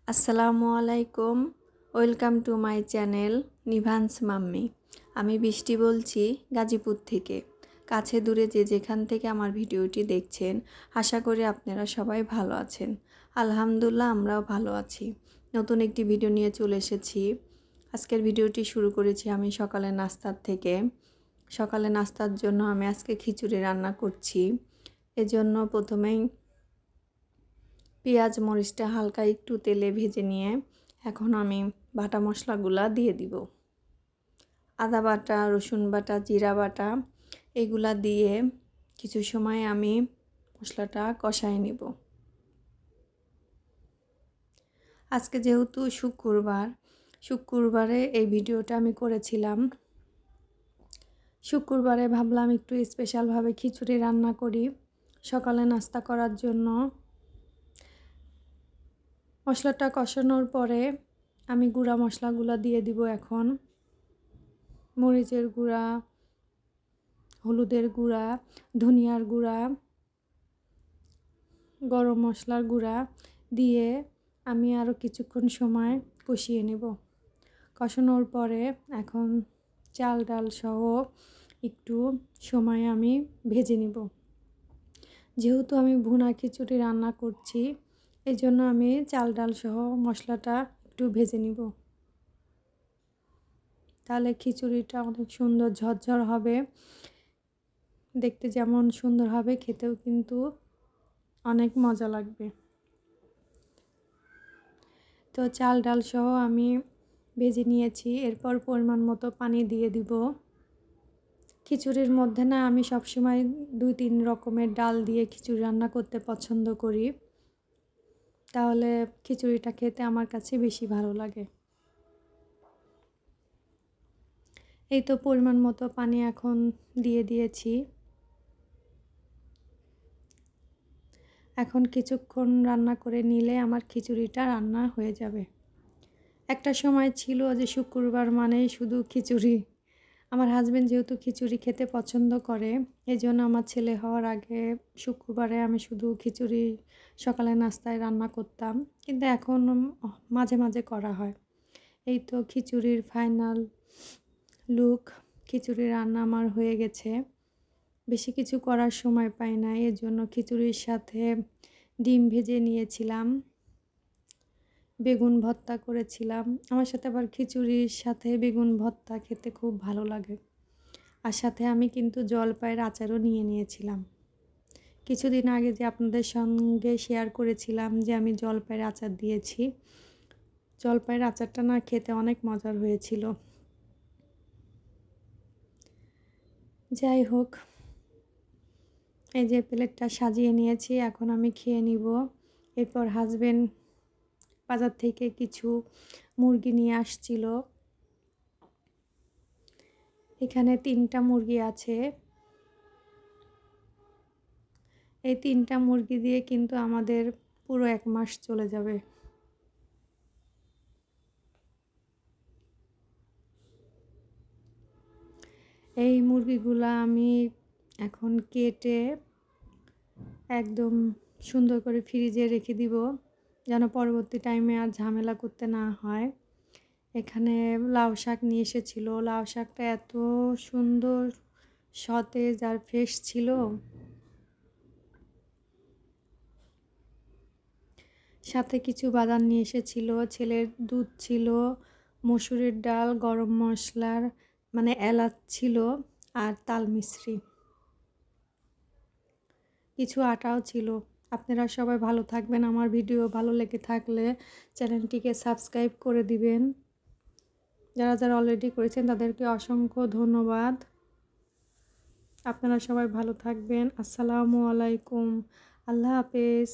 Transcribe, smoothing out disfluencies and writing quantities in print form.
আসসালামু আলাইকুম। Welcome to my channel Nivan's mummy. আমি বৃষ্টি বলছি গাজীপুর থেকে। কাছে দূরে যে যেখান থেকে আমার ভিডিওটি দেখছেন, আশা করি আপনারা সবাই ভালো আছেন। আলহামদুলিল্লাহ, আমরাও ভালো আছি। নতুন একটি ভিডিও নিয়ে চলে এসেছি। আজকের ভিডিওটি শুরু করেছি আমি সকালে নাস্তার থেকে। সকালে নাস্তার জন্য আমি আজকে খিচুড়ি রান্না করছি। এজন্য প্রথমেই পেঁয়াজ মরিচটা হালকা একটু তেলে ভেজে নিয়ে এখন আমি বাটা মশলাগুলা দিয়ে দিব। আদা বাটা, রসুন বাটা, জিরা বাটা এগুলা দিয়ে কিছু সময় আমি মশলাটা কষায় নিব। আজকে যেহেতু শুক্রবারে এই ভিডিওটা আমি করেছিলাম। শুক্রবারে ভাবলাম একটু স্পেশালভাবে খিচুড়ি রান্না করি সকালে নাস্তা করার জন্য। মশলাটা কষানোর পরে আমি গুঁড়া মশলাগুলো দিয়ে দিব। এখন মরিচের গুঁড়া, হলুদের গুঁড়া, ধনিয়ার গুঁড়া, গরম মশলার গুঁড়া দিয়ে আমি আরও কিছুক্ষণ সময় কষিয়ে নেব। কষানোর পরে এখন চাল ডাল সহ একটু সময় আমি ভেজে নেব। যেহেতু আমি ভুনা খিচুড়ি রান্না করছি, এই জন্য আমি চাল ডাল সহ মশলাটা একটু ভেজে নিব। তাহলে খিচুড়িটা অনেক সুন্দর ঝরঝর হবে, দেখতে যেমন সুন্দর হবে, খেতেও কিন্তু অনেক মজা লাগবে। তো চাল ডাল সহ আমি ভেজে নিয়েছি। এরপর পরিমাণ মতো পানি দিয়ে দিব। খিচুড়ির মধ্যে না আমি সবসময় 2-3 রকমের ডাল দিয়ে খিচুড়ি রান্না করতে পছন্দ করি, তাহলে খিচুড়িটা খেতে আমার কাছে বেশি ভালো লাগে। এই তো পরিমাণ মতো পানি এখন দিয়ে দিয়েছি। এখন কিছুক্ষণ রান্না করে নিলে আমার খিচুড়িটা রান্না হয়ে যাবে। একটা সময় ছিল যে শুক্রবার মানেই শুধু খিচুড়ি। আমার হাজবেন্ড যেহেতু খিচুড়ি খেতে পছন্দ করে, এই জন্য আমার ছেলে হওয়ার আগে শুক্রবারে আমি শুধু খিচুড়ি সকালে নাস্তায় রান্না করতাম, কিন্তু এখন মাঝে মাঝে করা হয়। এই তো খিচুড়ির ফাইনাল লুক। খিচুড়ি রান্না আমার হয়ে গেছে। বেশি কিছু করার সময় পাই না, এর জন্য খিচুড়ির সাথে ডিম ভেজে নিয়েছিলাম, বেগুন ভর্তা করেছিলাম। আমার সাথে আবার খিচুড়ির সাথে বেগুন ভর্তা খেতে খুব ভালো লাগে। আর সাথে আমি কিন্তু জলপাইয়ের আচারও নিয়ে নিয়েছিলাম। কিছুদিন আগে যে আপনাদের সঙ্গে শেয়ার করেছিলাম যে আমি জলপাইয়ের আচার দিয়েছি, জলপাইয়ের আচারটা না খেতে অনেক মজার হয়েছিল। যাই হোক, এই যে প্লেটটা সাজিয়ে নিয়েছি, এখন আমি খেয়ে নিব। এরপর হাজবেন্ড বাজার থেকে কিছু মুরগি নিয়ে আসছিল। এখানে 3টা মুরগি আছে। এই 3টা মুরগি দিয়ে কিন্তু আমাদের পুরো 1 মাস চলে যাবে। এই মুরগিগুলা আমি এখন কেটে একদম সুন্দর করে ফ্রিজে রেখে দিব, যেন পরবর্তী টাইমে আর ঝামেলা করতে না হয়। এখানে লাউ শাক নিয়ে এসেছিল। লাউ শাকটা এত সুন্দর সতেজ আর ফ্রেশ ছিল। সাথে কিছু বাদাম নিয়ে এসেছিল, ছেলের দুধ ছিল, মসুরের ডাল, গরম মশলার এলাচ ছিল, আর তাল মিছরি, কিছু আটাও ছিল। আপনারা সবাই ভালো থাকবেন। আমার ভিডিও ভালো লেগে থাকলে চ্যানেলটিকে সাবস্ক্রাইব করে দিবেন। যারা যারা অলরেডি করেছেন তাদেরকে অসংখ্য ধন্যবাদ। আপনারা সবাই ভালো থাকবেন। আসসালামু আলাইকুম। আল্লাহ হাফেজ।